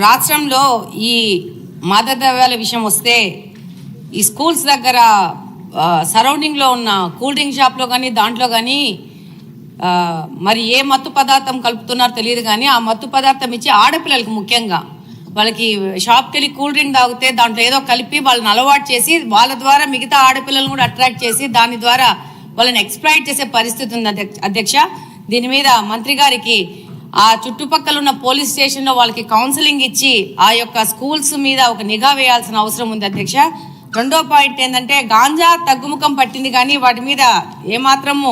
రాష్ట్రంలో ఈ మాదకద్రవ్యాల విషయం వస్తే ఈ స్కూల్స్ దగ్గర సరౌండింగ్లో ఉన్న కూల్ డ్రింక్ షాప్లో కానీ దాంట్లో కానీ మరి ఏ మత్తు పదార్థం కలుపుతున్నారో తెలియదు, కానీ ఆ మత్తు పదార్థం ఇచ్చి ఆడపిల్లలకు ముఖ్యంగా వాళ్ళకి షాప్కి వెళ్ళి కూల్ డ్రింక్ తాగితే దాంట్లో ఏదో కలిపి వాళ్ళని అలవాటు చేసి వాళ్ళ ద్వారా మిగతా ఆడపిల్లలను కూడా అట్రాక్ట్ చేసి దాని ద్వారా వాళ్ళని ఎక్స్ప్లాయిట్ చేసే పరిస్థితి ఉంది అధ్యక్ష. దీని మీద మంత్రి గారికి ఆ చుట్టుపక్కల ఉన్న పోలీస్ స్టేషన్లో వాళ్ళకి కౌన్సిలింగ్ ఇచ్చి ఆ యొక్క స్కూల్స్ మీద ఒక నిఘా వేయాల్సిన అవసరం ఉంది అధ్యక్ష. రెండో పాయింట్ ఏంటంటే గాంజా తగ్గుముఖం పట్టింది, కానీ వాటి మీద ఏమాత్రము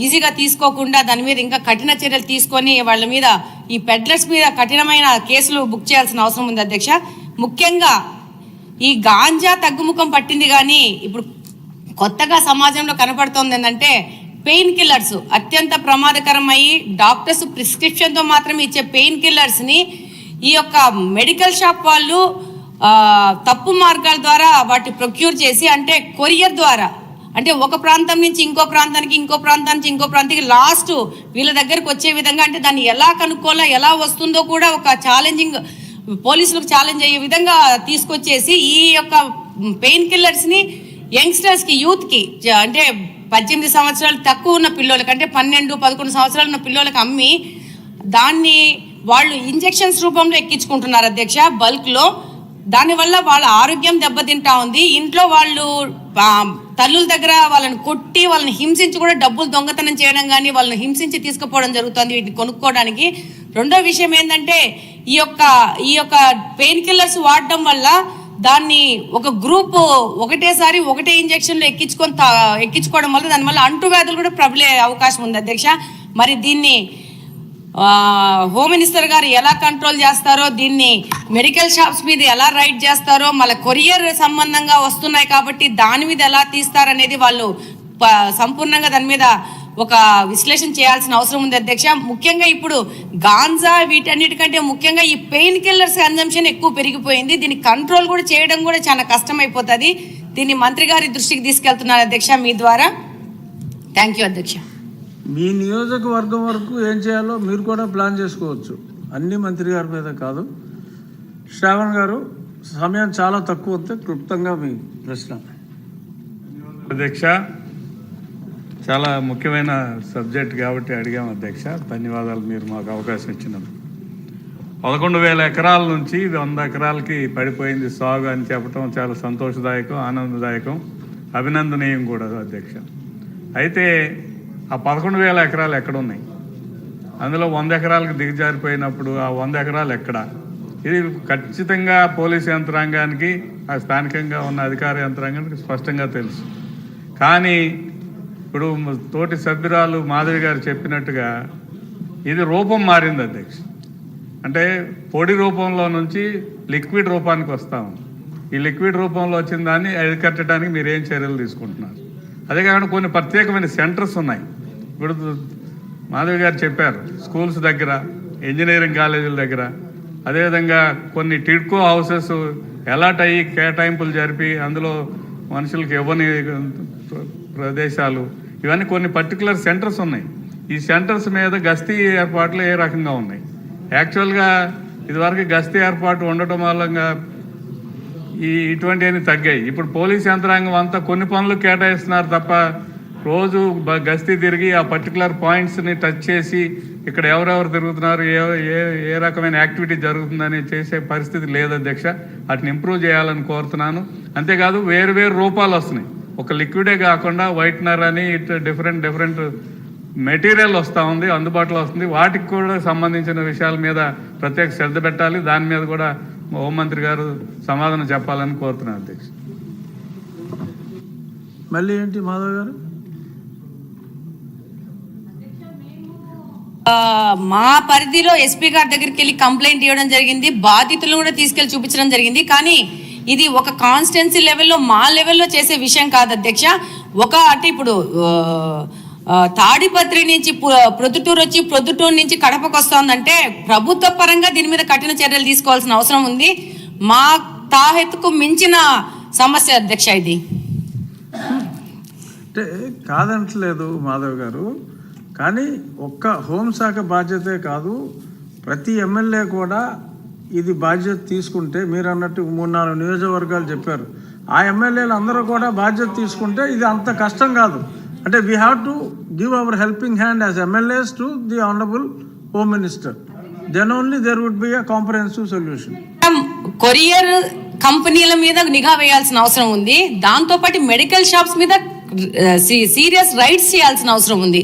ఈజీగా తీసుకోకుండా దాని మీద ఇంకా కఠిన చర్యలు తీసుకొని వాళ్ళ మీద ఈ పెడ్లర్స్ మీద కఠినమైన కేసులు బుక్ చేయాల్సిన అవసరం ఉంది అధ్యక్ష. ముఖ్యంగా ఈ గాంజా తగ్గుముఖం పట్టింది, కానీ ఇప్పుడు కొత్తగా సమాజంలో కనపడుతోంది ఏంటంటే పెయిన్ కిల్లర్స్ అత్యంత ప్రమాదకరమయ్యి డాక్టర్స్ ప్రిస్క్రిప్షన్తో మాత్రమే ఇచ్చే పెయిన్ కిల్లర్స్ని ఈ యొక్క మెడికల్ షాప్ వాళ్ళు తప్పు మార్గాల ద్వారా వాటి ప్రొక్యూర్ చేసి, అంటే కొరియర్ ద్వారా, అంటే ఒక ప్రాంతం నుంచి ఇంకో ప్రాంతానికి, ఇంకో ప్రాంతం నుంచి ఇంకో ప్రాంతానికి లాస్ట్ వీళ్ళ దగ్గరకు వచ్చే విధంగా, అంటే దాన్ని ఎలా కనుక్కోవాలో ఎలా వస్తుందో కూడా ఒక ఛాలెంజింగ్ పోలీసులకు ఛాలెంజ్ అయ్యే విధంగా తీసుకొచ్చేసి ఈ యొక్క పెయిన్ కిల్లర్స్ని యంగ్స్టర్స్కి, యూత్కి, అంటే 18 సంవత్సరాలు తక్కువ ఉన్న పిల్లలకి, అంటే 12-11 సంవత్సరాలు ఉన్న పిల్లలకి అమ్మి దాన్ని వాళ్ళు ఇంజెక్షన్స్ రూపంలో ఎక్కించుకుంటున్నారు అధ్యక్ష బల్క్లో. దానివల్ల వాళ్ళ ఆరోగ్యం దెబ్బతింటా ఉంది. ఇంట్లో వాళ్ళు తల్లుల దగ్గర వాళ్ళని కొట్టి వాళ్ళని హింసించి కూడా డబ్బులు దొంగతనం చేయడం కానీ వాళ్ళని హింసించి తీసుకుపోవడం జరుగుతుంది వీటిని కొనుక్కోవడానికి. రెండో విషయం ఏంటంటే ఈ యొక్క పెయిన్ కిల్లర్స్ వాడడం వల్ల దాన్ని ఒక గ్రూప్ ఒకటేసారి ఒకటే ఇంజక్షన్లు ఎక్కించుకోవడం వల్ల దానివల్ల అంటువ్యాధులు కూడా ప్రబలే అవకాశం ఉంది అధ్యక్ష. మరి దీన్ని హోమ్ మినిస్టర్ గారు ఎలా కంట్రోల్ చేస్తారో, దీన్ని మెడికల్ షాప్స్ మీద ఎలా రైడ్ చేస్తారో, మళ్ళీ కొరియర్ సంబంధంగా వస్తున్నాయి కాబట్టి దాని మీద ఎలా తీస్తారనేది వాళ్ళు సంపూర్ణంగా దాని మీద ఒక విశ్లేషణ చేయాల్సిన అవసరం ఉంది అధ్యక్ష. ముఖ్యంగా ఇప్పుడు గాంజా వీటన్నిటికంటే ముఖ్యంగా ఈ పెయిన్ కిల్లర్స్ కన్జంప్షన్ ఎక్కువ పెరిగిపోయింది. దీన్ని కంట్రోల్ కూడా చేయడం కూడా చాలా కష్టమైపోతుంది. దీన్ని మంత్రి గారి దృష్టికి తీసుకెళ్తున్నారు అధ్యక్ష మీ ద్వారా. థ్యాంక్ యూ అధ్యక్ష. మీ నియోజకవర్గం వరకు ఏం చేయాలో మీరు కూడా ప్లాన్ చేసుకోవచ్చు, అన్ని మంత్రి గారి మీద కాదు. శ్రావణ్ గారు, సమయం చాలా తక్కువ వస్తే క్లుప్తంగా మీ ప్రశ్న. అధ్యక్ష, చాలా ముఖ్యమైన సబ్జెక్ట్ కాబట్టి అడిగాం అధ్యక్ష. ధన్యవాదాలు మీరు మాకు అవకాశం ఇచ్చినందుకు. 11,000 ఎకరాల నుంచి 100 ఎకరాలకి పడిపోయింది సాగు అని చెప్పడం చాలా సంతోషదాయకం, ఆనందదాయకం, అభినందనీయం కూడా అధ్యక్ష. అయితే ఆ 11,000 ఎకరాలు ఎక్కడున్నాయి? అందులో 100 ఎకరాలకు దిగజారిపోయినప్పుడు ఆ 100 ఎకరాలు ఎక్కడ? ఇది ఖచ్చితంగా పోలీసు యంత్రాంగానికి, ఆ స్థానికంగా ఉన్న అధికార యంత్రాంగానికి స్పష్టంగా తెలుసు. కానీ ఇప్పుడు తోటి సభ్యురాలు మాధవి గారు చెప్పినట్టుగా ఇది రూపం మారింది అధ్యక్ష. అంటే పొడి రూపంలో నుంచి లిక్విడ్ రూపానికి వస్తాము. ఈ లిక్విడ్ రూపంలో వచ్చిన దాన్ని అరికట్టడానికి మీరు ఏం చర్యలు తీసుకుంటున్నారు? అదే కాకుండా కొన్ని ప్రత్యేకమైన సెంటర్స్ ఉన్నాయి. ఇప్పుడు మాధవి గారు చెప్పారు, స్కూల్స్ దగ్గర, ఇంజనీరింగ్ కాలేజీల దగ్గర, అదేవిధంగా కొన్ని టిడ్కో హౌసెస్ అలాట్ అయ్యి కేటాయింపులు జరిపి అందులో మనుషులకు ఇవ్వని ప్రదేశాలు, ఇవన్నీ కొన్ని పర్టికులర్ సెంటర్స్ ఉన్నాయి. ఈ సెంటర్స్ మీద గస్తీ ఏర్పాట్లు ఏ రకంగా ఉన్నాయి? యాక్చువల్గా ఇదివరకు గస్తీ ఏర్పాటు ఉండటం వల్ల ఇటువంటివన్నీ తగ్గాయి. ఇప్పుడు పోలీస్ యంత్రాంగం అంతా కొన్ని పనులు కేటాయిస్తున్నారు తప్ప రోజు గస్తీ తిరిగి ఆ పర్టికులర్ పాయింట్స్ని టచ్ చేసి ఇక్కడ ఎవరెవరు తిరుగుతున్నారు, ఏ రకమైన యాక్టివిటీ జరుగుతుందని చేసే పరిస్థితి లేదు అధ్యక్ష. వాటిని ఇంప్రూవ్ చేయాలని కోరుతున్నాను. అంతేకాదు వేరు వేరు రూపాలు వస్తున్నాయి. ఒక లిక్విడే కాకుండా వైట్నర్ అని ఇట్లా డిఫరెంట్ మెటీరియల్ వస్తూ ఉంది, అందుబాటులో వస్తుంది. వాటికి కూడా సంబంధించిన విషయాల మీద ప్రత్యేక శ్రద్ధ పెట్టాలి. దాని మీద కూడా హోంమంత్రి గారు సమాధానం చెప్పాలని కోరుతున్నాను అధ్యక్ష. మళ్ళీ ఏంటి మాధవ్ గారు? మా పరిధిలో ఎస్పీ గారి దగ్గరికి వెళ్ళి కంప్లైంట్ ఇవ్వడం జరిగింది, బాధితులను కూడా తీసుకెళ్లి చూపించడం జరిగింది. కానీ ఇది ఒక కాన్స్టిట్యున్సీ లెవెల్లో, మా లెవెల్లో చేసే విషయం కాదు అధ్యక్ష. అంటే ఇప్పుడు తాడిపత్రి నుంచి ప్రొద్దుటూరు వచ్చి ప్రొద్దుటూరు నుంచి కడపకు వస్తుందంటే ప్రభుత్వ పరంగా దీని మీద కఠిన చర్యలు తీసుకోవాల్సిన అవసరం ఉంది. మా తాహెత్తుకు మించిన సమస్య అధ్యక్ష ఇది. అంటే కాదంటలేదు మాధవ్ గారు, కానీ ఒక్క హోంశాఖ బాధ్యతే కాదు, ప్రతి ఎమ్మెల్యే కూడా ఇది బాధ్యత తీసుకుంటే, మీరు అన్నట్టు 3-4 నియోజకవర్గాలు చెప్పారు, ఆ ఎమ్మెల్యేలు అందరూ కూడా బాధ్యత తీసుకుంటే ఇది అంత కష్టం కాదు. అంటే we have to give our helping hand as MLAs to the honourable home minister. Then only there would be a comprehensive solution. Courier కంపెనీల మీద నిఘా వేయాల్సిన అవసరం ఉంది. దాంతోపాటు మెడికల్ షాప్స్ మీద సీరియస్ రైట్స్ చేయాల్సిన అవసరం ఉంది.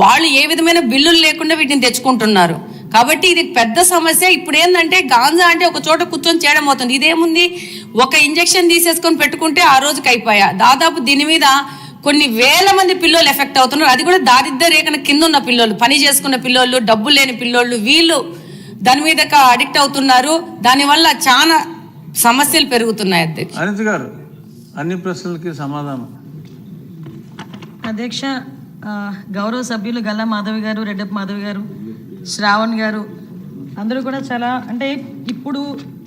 వాళ్ళు ఏ విధమైన బిల్లులు లేకుండా వీటిని తెచ్చుకుంటున్నారు. కాబట్టి ఇది పెద్ద సమస్య. ఇప్పుడు ఏంటంటే గాంజా అంటే ఒక చోట కూర్చొని చేయడం అవుతుంది. ఇదేముంది, ఒక ఇంజెక్షన్ తీసేసుకొని పెట్టుకుంటే ఆ రోజుకి అయిపోయా. దాదాపు దీని మీద కొన్ని వేల మంది పిల్లలు ఎఫెక్ట్ అవుతున్నారు. అది కూడా దారిద్ర్య రేఖన కింద ఉన్న పిల్లలు, పని చేసుకున్న పిల్లలు, డబ్బులు లేని పిల్లోళ్ళు, వీళ్ళు దాని మీద అడిక్ట్ అవుతున్నారు. దానివల్ల చాలా సమస్యలు పెరుగుతున్నాయి. అధ్యక్ష అనిత గారు, అన్ని ప్రశ్నలకి సమాధానం. అధ్యక్ష, గౌరవ సభ్యులు గల్లా మాధవి గారు, రెడ్డప్ప మాధవి గారు, శ్రావణ్ గారు అందరూ కూడా చాలా, అంటే ఇప్పుడు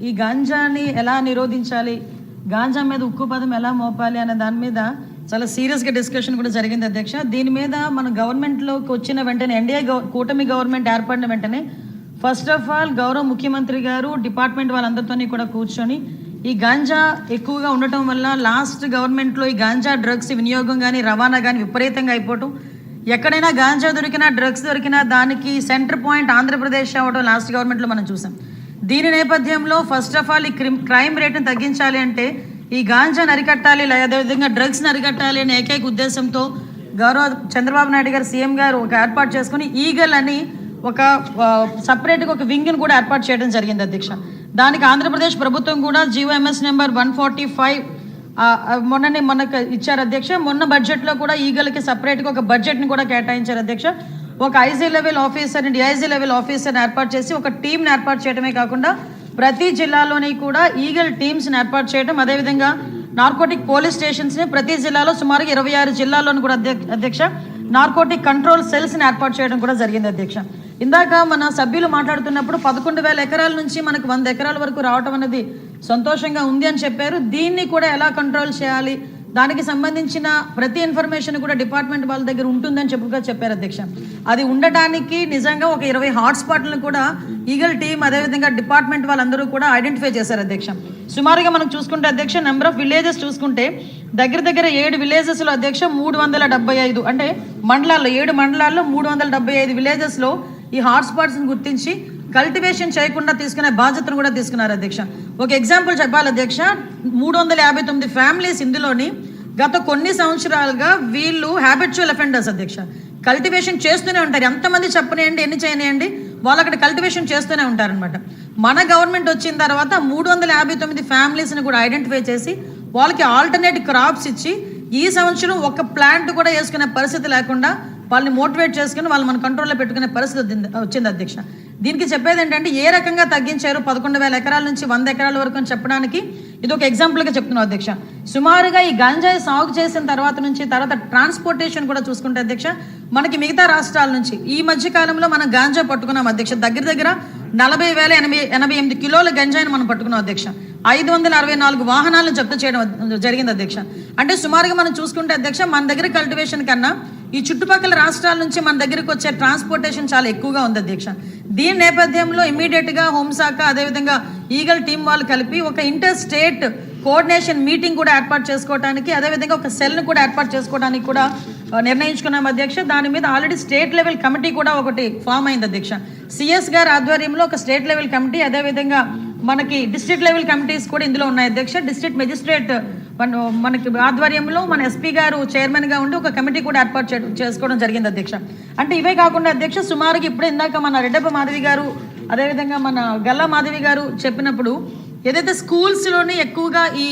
ఈ గాంజాని ఎలా నిరోధించాలి, గాంజా మీద ఉక్కు పదం ఎలా మోపాలి అనే దాని మీద చాలా సీరియస్గా డిస్కషన్ కూడా జరిగింది అధ్యక్ష. దీని మీద మన గవర్నమెంట్లోకి వచ్చిన వెంటనే, ఎన్డీఏ కూటమి గవర్నమెంట్ ఏర్పడిన వెంటనే ఫస్ట్ ఆఫ్ ఆల్ గౌరవ ముఖ్యమంత్రి గారు డిపార్ట్మెంట్ వాళ్ళందరితో కూడా కూర్చొని ఈ గాంజా ఎక్కువగా ఉండటం వల్ల లాస్ట్ గవర్నమెంట్లో ఈ గాంజా డ్రగ్స్ వినియోగం కానీ రవాణా కానీ విపరీతంగా అయిపోవటం, ఎక్కడైనా గాంజా దొరికినా డ్రగ్స్ దొరికినా దానికి సెంటర్ పాయింట్ ఆంధ్రప్రదేశ్ అవ్వడం లాస్ట్ గవర్నమెంట్లో మనం చూసాం. దీని నేపథ్యంలో ఫస్ట్ ఆఫ్ ఆల్ ఈ క్రైమ్ రేట్ని తగ్గించాలి అంటే ఈ గాంజాని అరికట్టాలి, అదేవిధంగా డ్రగ్స్ని అరికట్టాలి అనే ఏకైక ఉద్దేశంతో గౌరవ చంద్రబాబు నాయుడు గారు సీఎం గారు ఒక ఏర్పాటు చేసుకుని ఈగల్ అని ఒక సపరేట్గా ఒక వింగ్ని కూడా ఏర్పాటు చేయడం జరిగింది అధ్యక్ష. దానికి ఆంధ్రప్రదేశ్ ప్రభుత్వం కూడా GOMS నెంబర్ 145 మొన్నకు ఇచ్చారు అధ్యక్ష. మొన్న బడ్జెట్లో కూడా ఈగల్కి సపరేట్గా ఒక బడ్జెట్ని కూడా కేటాయించారు అధ్యక్ష. ఒక IG level officer, DIG level ఆఫీసర్ని ఏర్పాటు చేసి ఒక టీంని ఏర్పాటు చేయడమే కాకుండా ప్రతి జిల్లాలోని కూడా ఈగల్ టీమ్స్ని ఏర్పాటు చేయడం, అదేవిధంగా నార్కోటిక్ పోలీస్ స్టేషన్స్ని ప్రతి జిల్లాలో సుమారుగా 26 జిల్లాల్లోనూ కూడా అధ్యక్ష నార్కోటిక్ కంట్రోల్ సెల్స్ని ఏర్పాటు చేయడం కూడా జరిగింది అధ్యక్ష. ఇందాక మన సభ్యులు మాట్లాడుతున్నప్పుడు 11,000 ఎకరాల నుంచి మనకు 100 ఎకరాల వరకు రావటం అనేది సంతోషంగా ఉంది అని చెప్పారు. దీన్ని కూడా ఎలా కంట్రోల్ చేయాలి, దానికి సంబంధించిన ప్రతి ఇన్ఫర్మేషన్ కూడా డిపార్ట్మెంట్ వాళ్ళ దగ్గర ఉంటుందని చెప్పారు అధ్యక్ష. అది ఉండటానికి నిజంగా ఒక 20 హాట్స్పాట్లను కూడా ఈగల్ టీమ్ అదేవిధంగా డిపార్ట్మెంట్ వాళ్ళందరూ కూడా ఐడెంటిఫై చేశారు అధ్యక్ష. సుమారుగా మనం చూసుకుంటే అధ్యక్ష నెంబర్ ఆఫ్ విలేజెస్ చూసుకుంటే దగ్గర 7 విలేజెస్లో అధ్యక్ష 375, అంటే మండలాల్లో 7 మండలాల్లో 375 విలేజెస్లో ఈ హాట్స్పాట్స్ని గుర్తించి కల్టివేషన్ చేయకుండా తీసుకునే బాధ్యతను కూడా తీసుకున్నారు అధ్యక్ష. ఒక ఎగ్జాంపుల్ చెప్పాలి అధ్యక్ష, 359 ఫ్యామిలీస్ ఇందులోని గత కొన్ని సంవత్సరాలుగా వీళ్ళు హ్యాబిచువల్ అఫెండర్స్ అధ్యక్ష. కల్టివేషన్ చేస్తూనే ఉంటారు. ఎంతమంది చెప్పనేయండి, ఎన్ని చేయనియండి, వాళ్ళు అక్కడ కల్టివేషన్ చేస్తూనే ఉంటారనమాట. మన గవర్నమెంట్ వచ్చిన తర్వాత 359 ఫ్యామిలీస్ని కూడా ఐడెంటిఫై చేసి వాళ్ళకి ఆల్టర్నేట్ క్రాప్స్ ఇచ్చి ఈ సంవత్సరం ఒక ప్లాంట్ కూడా వేసుకునే పరిస్థితి లేకుండా వాళ్ళని మోటివేట్ చేసుకుని వాళ్ళు మన కంట్రోల్లో పెట్టుకునే పరిస్థితి వచ్చింది అధ్యక్ష. దీనికి చెప్పేది ఏంటంటే ఏ రకంగా తగ్గించారు 11,000 ఎకరాల నుంచి 100 ఎకరాల వరకు అని చెప్పడానికి ఇది ఒక ఎగ్జాంపుల్గా చెప్తున్నాం అధ్యక్ష. సుమారుగా ఈ గాంజాయి సాగు చేసిన తర్వాత ట్రాన్స్పోర్టేషన్ కూడా చూసుకుంటే అధ్యక్ష మనకి మిగతా రాష్ట్రాల నుంచి ఈ మధ్య కాలంలో మనం గాంజా పట్టుకున్నాం అధ్యక్ష. దగ్గర 40,088 కిలోల గంజాయిని మనం పట్టుకున్నాం అధ్యక్ష. 564 వాహనాలను జప్తు చేయడం జరిగింది అధ్యక్ష. అంటే సుమారుగా మనం చూసుకుంటే అధ్యక్ష మన దగ్గర కల్టివేషన్ కన్నా ఈ చుట్టుపక్కల రాష్ట్రాల నుంచి మన దగ్గరకు వచ్చే ట్రాన్స్పోర్టేషన్ చాలా ఎక్కువగా ఉంది అధ్యక్ష. దీని నేపథ్యంలో ఇమీడియట్గా హోంశాఖ అదేవిధంగా ఈగల్ టీం వాళ్ళు కలిపి ఒక ఇంటర్ స్టేట్ కోఆర్డినేషన్ మీటింగ్ కూడా ఏర్పాటు చేసుకోవడానికి, అదేవిధంగా ఒక సెల్ను కూడా ఏర్పాటు చేసుకోవడానికి కూడా నిర్ణయించుకున్నాం అధ్యక్ష. దాని మీద ఆల్రెడీ స్టేట్ లెవెల్ కమిటీ కూడా ఒకటి ఫామ్ అయింది అధ్యక్ష. సిఎస్ గారి ఆధ్వర్యంలో ఒక స్టేట్ లెవెల్ కమిటీ, అదేవిధంగా మనకి డిస్ట్రిక్ట్ లెవెల్ కమిటీస్ కూడా ఇందులో ఉన్నాయి అధ్యక్ష. డిస్ట్రిక్ట్ మెజిస్ట్రేట్ మనకి ఆధ్వర్యంలో మన ఎస్పీ గారు చైర్మన్గా ఉండి ఒక కమిటీ కూడా ఏర్పాటు చేసుకోవడం జరిగింది అధ్యక్ష. అంటే ఇవే కాకుండా అధ్యక్ష సుమారుగా ఇప్పుడు ఇందాక మన రెడ్డప్ప మాధవి గారు అదేవిధంగా మన గల్లా మాధవి గారు చెప్పినప్పుడు ఏదైతే స్కూల్స్లోని ఎక్కువగా ఈ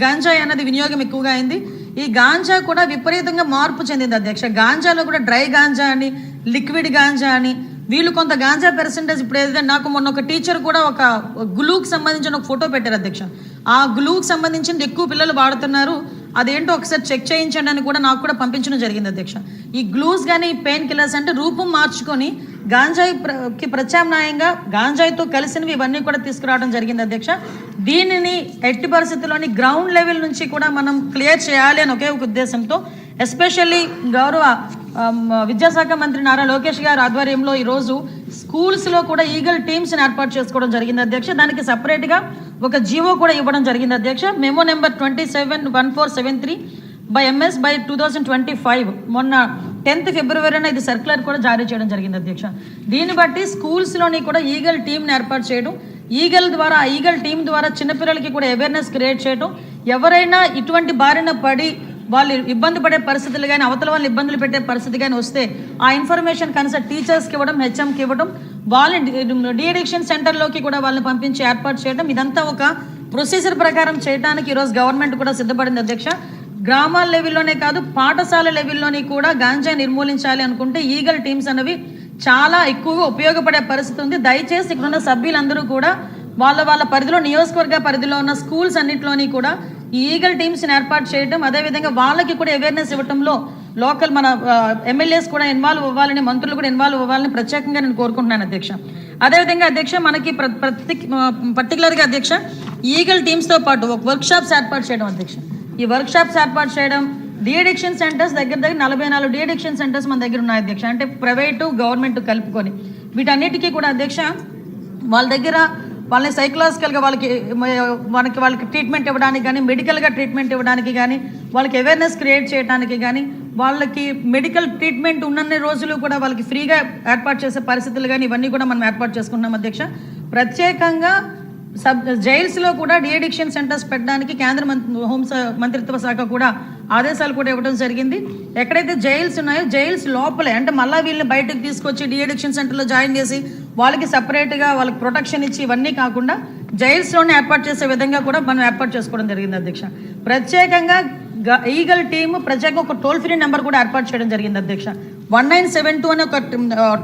గాంజాయి అన్నది వినియోగం ఎక్కువగా అయింది, ఈ గాంజా కూడా విపరీతంగా మార్పు చెందింది అధ్యక్ష. గాంజాలో కూడా డ్రై గాంజా అని, లిక్విడ్ గాంజా అని, వీళ్ళు కొంత గాంజా పర్సెంటేజ్ ఇప్పుడు ఏదైతే నాకు మొన్న ఒక టీచర్ కూడా ఒక గ్లూకి సంబంధించిన ఒక ఫోటో పెట్టారు అధ్యక్ష. ఆ గ్లూకి సంబంధించింది ఎక్కువ పిల్లలు వాడుతున్నారు, అదేంటో ఒకసారి చెక్ చేయించండి అని కూడా నాకు కూడా పంపించడం జరిగింది అధ్యక్ష. ఈ గ్లూస్ కానీ పెయిన్ కిల్లర్స్ అంటే రూపం మార్చుకొని గాంజాయికి ప్రత్యామ్నాయంగా గాంజాయితో కలిసినవి ఇవన్నీ కూడా తీసుకురావడం జరిగింది అధ్యక్ష. దీనిని ఎట్టి పరిస్థితుల్లోని గ్రౌండ్ లెవెల్ నుంచి కూడా మనం క్లియర్ చేయాలి అని ఒకే ఒక ఉద్దేశంతో ఎస్పెషల్లీ గౌరవ విద్యాశాఖ మంత్రి నారా లోకేష్ గారి ఆధ్వర్యంలో ఈరోజు స్కూల్స్లో కూడా ఈగల్ టీమ్స్ని ఏర్పాటు చేసుకోవడం జరిగింది అధ్యక్ష. దానికి సపరేట్గా ఒక జీవో కూడా ఇవ్వడం జరిగింది అధ్యక్ష. Memo number 271473 by MS by 2025 మొన్న 10th ఫిబ్రవరిన ఇది సర్క్యులర్ కూడా జారీ చేయడం జరిగింది అధ్యక్ష. దీన్ని బట్టి స్కూల్స్లోని కూడా ఈగల్ టీమ్ని ఏర్పాటు చేయడం, ఈగల్ టీం ద్వారా చిన్నపిల్లలకి కూడా అవేర్నెస్ క్రియేట్ చేయడం, ఎవరైనా ఇటువంటి బారిన పడి వాళ్ళు ఇబ్బంది పడే పరిస్థితులు కానీ అవతల వాళ్ళు ఇబ్బందులు పెట్టే పరిస్థితి కానీ వస్తే ఆ ఇన్ఫర్మేషన్ కన్సల్ట్ టీచర్స్కి ఇవ్వడం, హెచ్ఎంకి ఇవ్వడం, వాళ్ళని డీఅడిక్షన్ సెంటర్లోకి కూడా వాళ్ళని పంపించి ఏర్పాటు చేయడం, ఇదంతా ఒక ప్రొసీజర్ ప్రకారం చేయడానికి ఈరోజు గవర్నమెంట్ కూడా సిద్ధపడింది అధ్యక్ష. గ్రామాల లెవెల్లోనే కాదు పాఠశాల లెవెల్లోని కూడా గాంజా నిర్మూలించాలి అనుకుంటే ఈగల్ టీమ్స్ అనేవి చాలా ఎక్కువగా ఉపయోగపడే పరిస్థితి ఉంది. దయచేసి ఇక్కడ ఉన్న సభ్యులందరూ కూడా వాళ్ళ పరిధిలో నియోజకవర్గ పరిధిలో ఉన్న స్కూల్స్ అన్నింటిలోని కూడా ఈ ఈగల్ టీమ్స్ని ఏర్పాటు చేయడం, అదేవిధంగా వాళ్ళకి కూడా అవేర్నెస్ ఇవ్వడంలో లోకల్ మన ఎమ్మెల్యేస్ కూడా ఇన్వాల్వ్ అవ్వాలని, మంత్రులు కూడా ఇన్వాల్వ్ అవ్వాలని ప్రత్యేకంగా నేను కోరుకుంటున్నాను అధ్యక్ష. అదేవిధంగా అధ్యక్ష మనకి పర్టికులర్గా అధ్యక్ష ఈగల్ టీమ్స్తో పాటు ఒక వర్క్షాప్స్ ఏర్పాటు చేయడం అధ్యక్ష. ఈ వర్క్షాప్స్ ఏర్పాటు చేయడం, డీఅడిక్షన్ సెంటర్స్ దగ్గర 44 డీఅడిక్షన్ సెంటర్స్ మన దగ్గర ఉన్నాయి అధ్యక్ష. అంటే ప్రైవేటు గవర్నమెంట్ కలుపుకొని వీటన్నిటికీ కూడా అధ్యక్ష వాళ్ళ దగ్గర వాళ్ళని సైకలాజికల్గా వాళ్ళకి ట్రీట్మెంట్ ఇవ్వడానికి కానీ, మెడికల్గా ట్రీట్మెంట్ ఇవ్వడానికి కానీ, వాళ్ళకి అవేర్నెస్ క్రియేట్ చేయడానికి కానీ, వాళ్ళకి మెడికల్ ట్రీట్మెంట్ ఉన్నన్ని రోజులు కూడా వాళ్ళకి ఫ్రీగా ఏర్పాటు చేసే పరిస్థితులు కానీ ఇవన్నీ కూడా మనం ఏర్పాటు చేసుకున్నాం అధ్యక్ష. ప్రత్యేకంగా జైల్స్లో కూడా డీఅడిక్షన్ సెంటర్స్ పెట్టడానికి కేంద్ర మంత్రిత్వ శాఖ కూడా ఆదేశాలు కూడా ఇవ్వడం జరిగింది. ఎక్కడైతే జైల్స్ ఉన్నాయో జైల్స్ లోపలే అంటే మళ్ళీ వీళ్ళని బయటకు తీసుకొచ్చి డీఅడిక్షన్ సెంటర్లో జాయిన్ చేసి వాళ్ళకి సపరేట్గా వాళ్ళకి ప్రొటెక్షన్ ఇచ్చి ఇవన్నీ కాకుండా జైల్స్లోనే ఏర్పాటు చేసే విధంగా కూడా మనం ఏర్పాటు చేసుకోవడం జరిగింది అధ్యక్ష. ప్రత్యేకంగా ఈగల్ టీమ్ ప్రత్యేకంగా ఒక టోల్ ఫ్రీ నెంబర్ కూడా ఏర్పాటు చేయడం జరిగింది అధ్యక్ష. 1972 అనే ఒక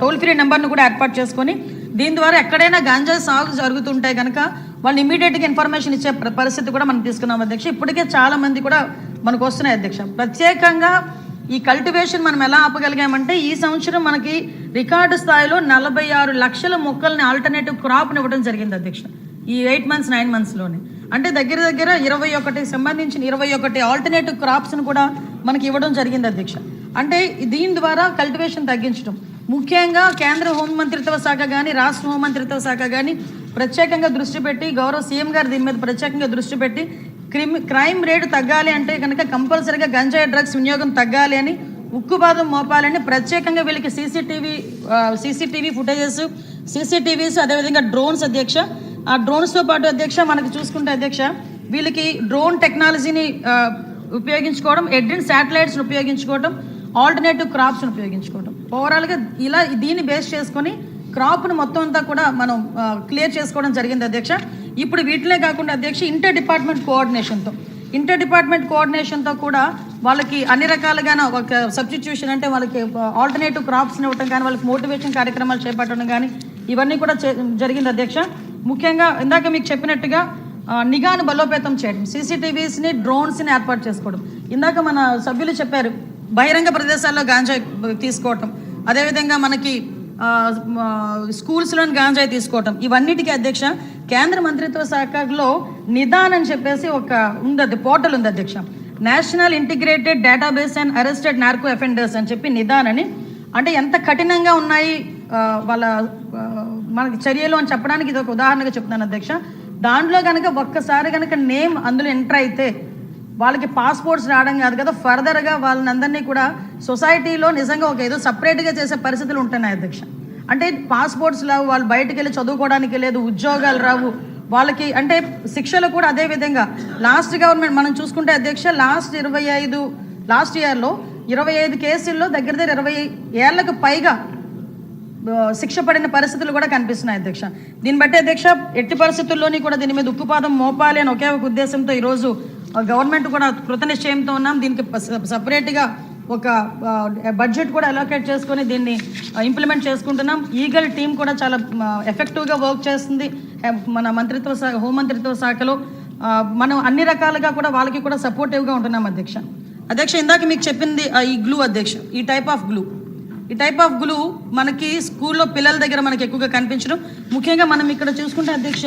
టోల్ ఫ్రీ నెంబర్ను కూడా ఏర్పాటు చేసుకొని దీని ద్వారా ఎక్కడైనా గాంజా సాగు జరుగుతుంటే కనుక వాళ్ళు ఇమీడియట్గా ఇన్ఫర్మేషన్ ఇచ్చే పరిస్థితి కూడా మనం తీసుకున్నాం అధ్యక్ష. ఇప్పటికే చాలా మంది కూడా మనకు వస్తున్నాయి అధ్యక్ష. ప్రత్యేకంగా ఈ కల్టివేషన్ మనం ఎలా ఆపగలిగామంటే ఈ సంవత్సరం మనకి రికార్డు స్థాయిలో 46 లక్షల మొక్కల్ని ఆల్టర్నేటివ్ క్రాప్ని ఇవ్వడం జరిగింది అధ్యక్ష. ఈ 8 months 9 monthsలోనే అంటే దగ్గర 21 సంబంధించిన 21 ఆల్టర్నేటివ్ క్రాప్స్ను కూడా మనకి ఇవ్వడం జరిగింది అధ్యక్ష. అంటే దీని ద్వారా కల్టివేషన్ తగ్గించడం, ముఖ్యంగా కేంద్ర హోంమంత్రిత్వ శాఖ కానీ రాష్ట్ర హోంమంత్రిత్వ శాఖ కానీ ప్రత్యేకంగా దృష్టి పెట్టి గౌరవ సీఎం గారు దీని మీద ప్రత్యేకంగా దృష్టి పెట్టి క్రైమ్ రేటు తగ్గాలి అంటే కనుక కంపల్సరీగా గంజాయి డ్రగ్స్ వినియోగం తగ్గాలి అని, ఉక్కుపాదం మోపాలని ప్రత్యేకంగా వీళ్ళకి సీసీటీవీ ఫుటేజెస్, సీసీటీవీస్, అదేవిధంగా డ్రోన్స్ అధ్యక్ష. ఆ డ్రోన్స్తో పాటు అధ్యక్ష మనకి చూసుకుంటే అధ్యక్ష వీళ్ళకి డ్రోన్ టెక్నాలజీని ఉపయోగించుకోవడం, ఎడ్రిన్ శాటిలైట్స్ని ఉపయోగించుకోవడం, ఆల్టర్నేటివ్ క్రాప్స్ని ఉపయోగించుకోవడం, ఓవరాల్గా ఇలా దీన్ని బేస్ చేసుకొని క్రాప్ను మొత్తం అంతా కూడా మనం క్లియర్ చేసుకోవడం జరిగింది అధ్యక్ష. ఇప్పుడు వీటినే కాకుండా అధ్యక్ష ఇంటర్ డిపార్ట్మెంట్ కోఆర్డినేషన్తో కూడా వాళ్ళకి అన్ని రకాలుగా ఒక సబ్స్టిట్యూషన్ అంటే వాళ్ళకి ఆల్టర్నేటివ్ క్రాప్స్ని ఇవ్వడం కానీ, వాళ్ళకి మోటివేషన్ కార్యక్రమాలు చేపట్టడం కానీ ఇవన్నీ కూడా జరిగింది అధ్యక్ష. ముఖ్యంగా ఇందాక మీకు చెప్పినట్టుగా నిఘాను బలోపేతం చేయడం, సీసీటీవీస్ని డ్రోన్స్ని ఏర్పాటు చేసుకోవడం, ఇందాక మన సభ్యులు చెప్పారు బహిరంగ ప్రదేశాల్లో గాంజాయి తీసుకోవటం, అదేవిధంగా మనకి స్కూల్స్లోని గాంజాయి తీసుకోవటం, ఇవన్నిటికీ అధ్యక్ష కేంద్ర మంత్రిత్వ శాఖలో నిదాన్ అని చెప్పేసి ఒక ఉంది, పోర్టల్ ఉంది అధ్యక్ష. National integrated database and arrested narco offenders అని చెప్పి నిదాన్ అని, అంటే ఎంత కఠినంగా ఉన్నాయి వాళ్ళ మనకి చర్యలు అని చెప్పడానికి ఇది ఒక ఉదాహరణగా చెప్తున్నాను అధ్యక్ష. దాంట్లో కనుక ఒక్కసారి కనుక నేమ్ అందులో ఎంటర్ అయితే వాళ్ళకి పాస్పోర్ట్స్ రావడం కాదు కదా, ఫర్దర్గా వాళ్ళందరినీ కూడా సొసైటీలో నిజంగా ఒక ఏదో సపరేట్గా చేసే పరిస్థితులు ఉంటున్నాయి అధ్యక్ష. అంటే పాస్పోర్ట్స్ రావు, వాళ్ళు బయటకు వెళ్ళి చదువుకోవడానికి లేదు, ఉద్యోగాలు రావు వాళ్ళకి, అంటే శిక్షలు కూడా అదే విధంగా. లాస్ట్ గవర్నమెంట్ మనం చూసుకుంటే అధ్యక్ష లాస్ట్ ఇయర్లో 25 కేసుల్లో దగ్గర 20 ఏళ్లకు పైగా శిక్ష పడిన పరిస్థితులు కూడా కనిపిస్తున్నాయి అధ్యక్ష. దీన్ని బట్టి అధ్యక్ష ఎట్టి పరిస్థితుల్లోని కూడా దీని మీద ఉక్కుపాదం మోపాలి అని ఒకే ఒక ఉద్దేశంతో ఈరోజు గవర్నమెంట్ కూడా కృతనిశ్చయంతో ఉన్నాం. దీనికి సపరేట్గా ఒక బడ్జెట్ కూడా అలోకేట్ చేసుకొని దీన్ని ఇంప్లిమెంట్ చేసుకుంటున్నాం. ఈగల్ టీం కూడా చాలా ఎఫెక్టివ్గా వర్క్ చేస్తుంది మన హోంమంత్రిత్వ శాఖలో. మనం అన్ని రకాలుగా కూడా వాళ్ళకి కూడా సపోర్టివ్గా ఉంటున్నాం అధ్యక్ష. ఇందాక మీకు చెప్పింది ఈ గ్లూ అధ్యక్ష, ఈ టైప్ ఆఫ్ గ్లూ మనకి స్కూల్లో పిల్లల దగ్గర మనకి ఎక్కువగా కనిపించడం. ముఖ్యంగా మనం ఇక్కడ చూసుకుంటే అధ్యక్ష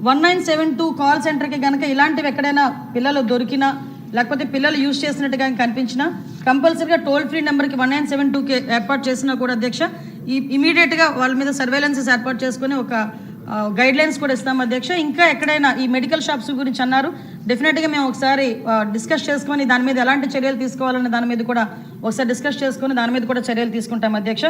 1972 కాల్ సెంటర్కి కనుక ఇలాంటివి ఎక్కడైనా పిల్లలు దొరికినా లేకపోతే పిల్లలు యూజ్ చేసినట్టుగా కనిపించినా కంపల్సరీగా టోల్ ఫ్రీ నెంబర్కి 1972కి ఏర్పాటు చేసినా కూడా అధ్యక్ష ఇమీడియట్గా వాళ్ళ మీద సర్వేలెన్సెస్ ఏర్పాటు చేసుకుని ఒక గైడ్ లైన్స్ కూడా ఇస్తాం అధ్యక్ష. ఇంకా ఎక్కడైనా ఈ మెడికల్ షాప్స్ గురించి అన్నారు, డెఫినెట్గా మేము ఒకసారి డిస్కస్ చేసుకొని దాని మీద ఎలాంటి చర్యలు తీసుకోవాలనే దాని మీద కూడా ఒకసారి డిస్కస్ చేసుకొని దాని మీద కూడా చర్యలు తీసుకుంటాం అధ్యక్ష.